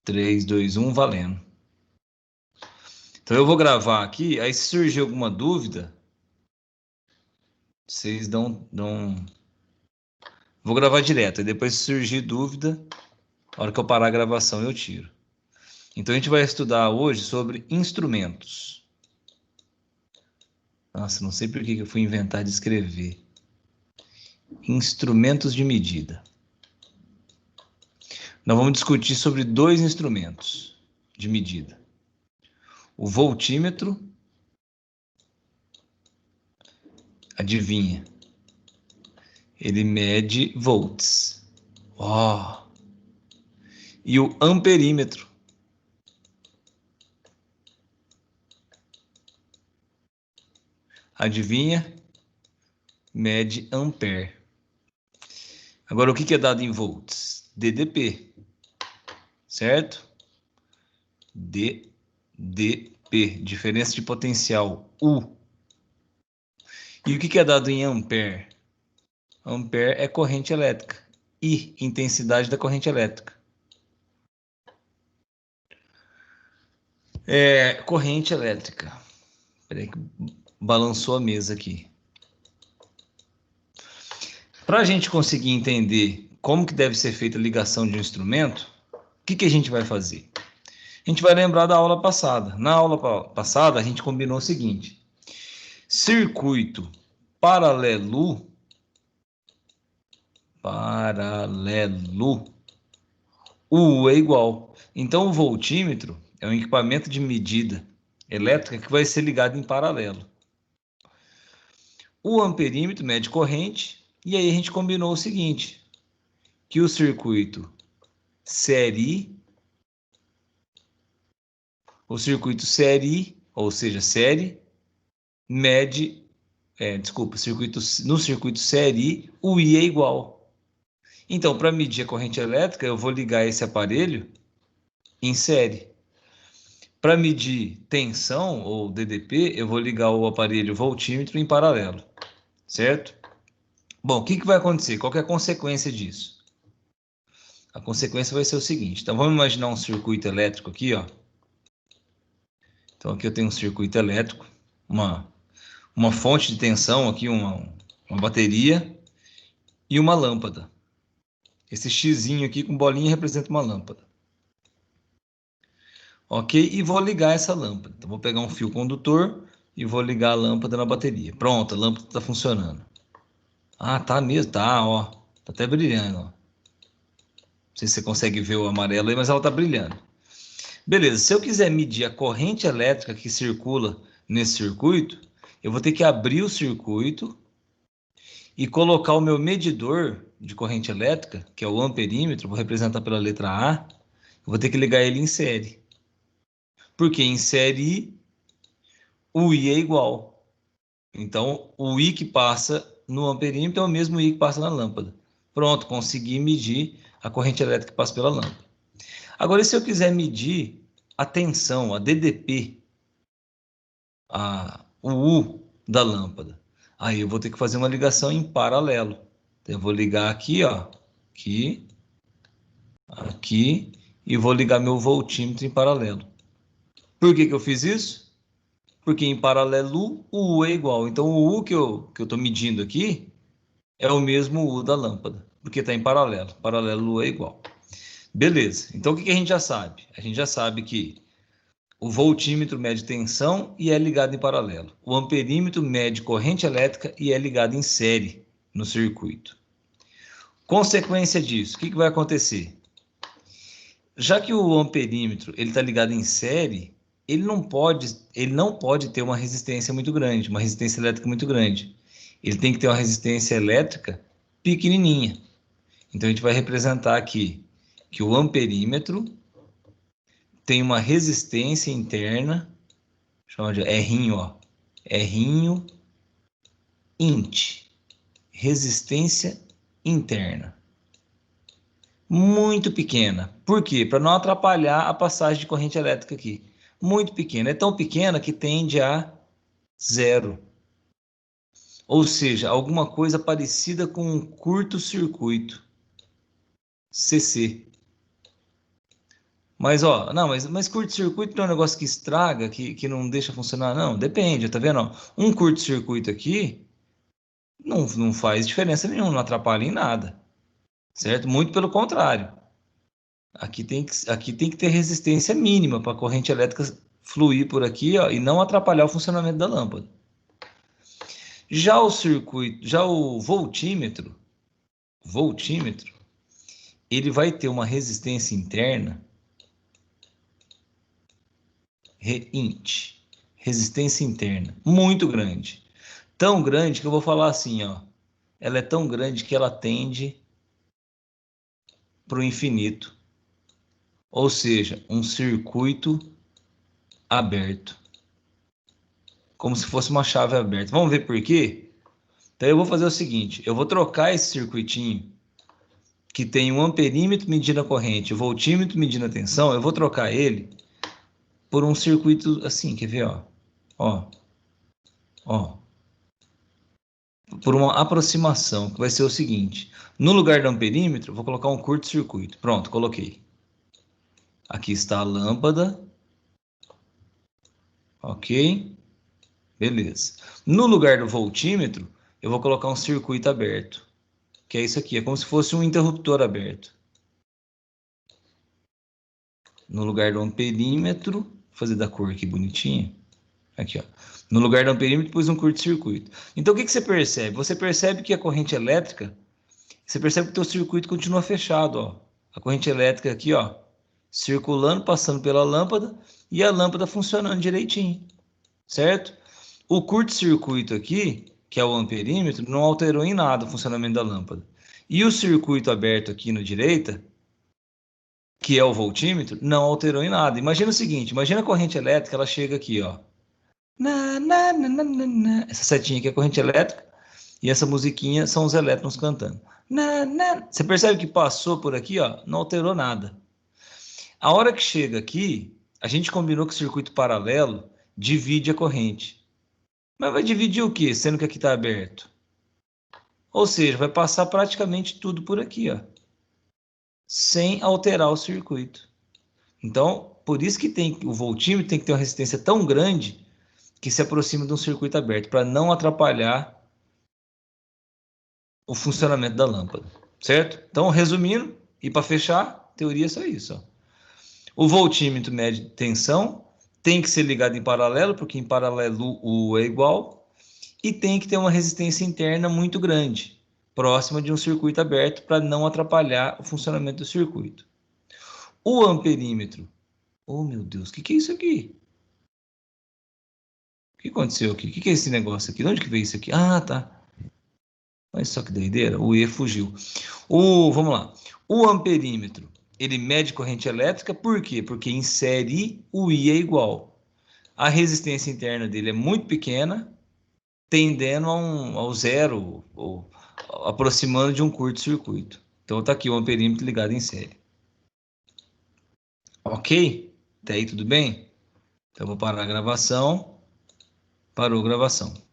3, 2, 1, valendo. Então eu vou gravar aqui, aí se surgir alguma dúvida, vocês dão... Vou gravar direto, e depois se surgir dúvida, na hora que eu parar a gravação eu tiro. Então a gente vai estudar hoje sobre instrumentos. Nossa, não sei por que eu fui inventar de escrever. Instrumentos de medida. Nós vamos discutir sobre 2 instrumentos de medida. O voltímetro, adivinha, ele mede volts. Oh. E o amperímetro. Adivinha? Mede ampere. Agora, o que é dado em volts? DDP. Certo? DDP. Diferença de potencial. U. E o que é dado em ampere? Ampere é corrente elétrica. I, intensidade da corrente elétrica. Corrente elétrica. Peraí que balançou a mesa aqui. Para a gente conseguir entender como que deve ser feita a ligação de um instrumento, o que a gente vai fazer? A gente vai lembrar da aula passada. Na aula passada, a gente combinou o seguinte. Circuito paralelo, U é igual. Então, o voltímetro é um equipamento de medida elétrica que vai ser ligado em paralelo. O amperímetro mede corrente, e aí a gente combinou o seguinte, que o circuito série, ou seja, série, mede, no circuito série, o I é igual. Então, para medir a corrente elétrica, eu vou ligar esse aparelho em série. Para medir tensão, ou DDP, eu vou ligar o aparelho voltímetro em paralelo, certo? Bom, o que vai acontecer? Qual que é a consequência disso? A consequência vai ser o seguinte. Então, vamos imaginar um circuito elétrico aqui, ó. Então, aqui eu tenho um circuito elétrico, uma fonte de tensão aqui, uma bateria e uma lâmpada. Esse xizinho aqui com bolinha representa uma lâmpada. Ok? E vou ligar essa lâmpada. Então, vou pegar um fio condutor e vou ligar a lâmpada na bateria. Pronto, a lâmpada está funcionando. Ah, tá mesmo? Tá, ó. Tá até brilhando, ó. Não sei se você consegue ver o amarelo aí, mas ela tá brilhando. Beleza, se eu quiser medir a corrente elétrica que circula nesse circuito, eu vou ter que abrir o circuito e colocar o meu medidor de corrente elétrica, que é o amperímetro, vou representar pela letra A, eu vou ter que ligar ele em série. Porque em série o I é igual. Então, o I que passa no amperímetro é o mesmo I que passa na lâmpada. Pronto, consegui medir a corrente elétrica que passa pela lâmpada. Agora, e se eu quiser medir a tensão, a DDP, o U da lâmpada? Aí eu vou ter que fazer uma ligação em paralelo. Então, eu vou ligar aqui, ó, aqui, e vou ligar meu voltímetro em paralelo. Por que eu fiz isso? Porque em paralelo o U é igual. Então o U que eu estou medindo aqui é o mesmo U da lâmpada, porque está em paralelo. Paralelo U é igual. Beleza. Então o que a gente já sabe? A gente já sabe que o voltímetro mede tensão e é ligado em paralelo. O amperímetro mede corrente elétrica e é ligado em série no circuito. Consequência disso, o que vai acontecer? Já que o amperímetro ele está ligado em série, ele não pode ter uma resistência muito grande, uma resistência elétrica muito grande. Ele tem que ter uma resistência elétrica pequenininha. Então a gente vai representar aqui que o amperímetro tem uma resistência interna, chama de R'inho, ó, R'inho int, resistência interna. Muito pequena. Por quê? Para não atrapalhar a passagem de corrente elétrica aqui. Muito pequena. É tão pequena que tende a zero. Ou seja, alguma coisa parecida com um curto-circuito. CC. Mas, ó, não, mas curto-circuito não é um negócio que estraga, que não deixa funcionar, não. Depende, tá vendo? Ó? Um curto-circuito aqui não faz diferença nenhuma, não atrapalha em nada, certo? Muito pelo contrário. Aqui tem que ter resistência mínima para a corrente elétrica fluir por aqui, ó, e não atrapalhar o funcionamento da lâmpada. Já o voltímetro, ele vai ter uma resistência interna, reint, resistência interna, muito grande. Tão grande que eu vou falar assim, ó, ela é tão grande que ela tende para o infinito. Ou seja, um circuito aberto. Como se fosse uma chave aberta. Vamos ver por quê? Então eu vou fazer o seguinte, eu vou trocar esse circuitinho que tem um amperímetro medindo a corrente, o voltímetro medindo a tensão, eu vou trocar ele por um circuito assim, quer ver, ó? Ó, ó, por uma aproximação, que vai ser o seguinte, no lugar do amperímetro, eu vou colocar um curto-circuito. Pronto, coloquei. Aqui está a lâmpada, ok? Beleza. No lugar do voltímetro, eu vou colocar um circuito aberto, que é isso aqui, é como se fosse um interruptor aberto. No lugar do amperímetro, vou fazer da cor aqui bonitinha. Aqui, ó. No lugar do amperímetro, pus um curto-circuito. Então, o que você percebe? Você percebe que a corrente elétrica, você percebe que o teu circuito continua fechado, ó. A corrente elétrica aqui, ó, circulando, passando pela lâmpada e a lâmpada funcionando direitinho, certo? O curto-circuito aqui, que é o amperímetro, não alterou em nada o funcionamento da lâmpada. E o circuito aberto aqui na direita, que é o voltímetro, não alterou em nada. Imagina o seguinte, imagina a corrente elétrica, ela chega aqui, ó. Essa setinha aqui é a corrente elétrica e essa musiquinha são os elétrons cantando. Você percebe que passou por aqui, ó, não alterou nada. A hora que chega aqui, a gente combinou que o circuito paralelo divide a corrente. Mas vai dividir o quê? Sendo que aqui está aberto. Ou seja, vai passar praticamente tudo por aqui, ó, sem alterar o circuito. Então, por isso que o voltímetro tem que ter uma resistência tão grande que se aproxima de um circuito aberto, para não atrapalhar o funcionamento da lâmpada, certo? Então, resumindo, e para fechar, teoria é só isso. Ó. O voltímetro mede tensão, tem que ser ligado em paralelo, porque em paralelo o U é igual, e tem que ter uma resistência interna muito grande, próxima de um circuito aberto, para não atrapalhar o funcionamento do circuito. O amperímetro, oh meu Deus, o que é isso aqui? O que aconteceu aqui? O que é esse negócio aqui? De onde que veio isso aqui? Ah, tá. Olha só que doideira, o E fugiu. Vamos lá. O amperímetro, ele mede corrente elétrica, por quê? Porque insere o I é igual. A resistência interna dele é muito pequena, tendendo ao zero, ou aproximando de um curto-circuito. Então tá aqui o amperímetro ligado em série. Ok? Até aí tudo bem? Então eu vou parar a gravação. Parou a gravação.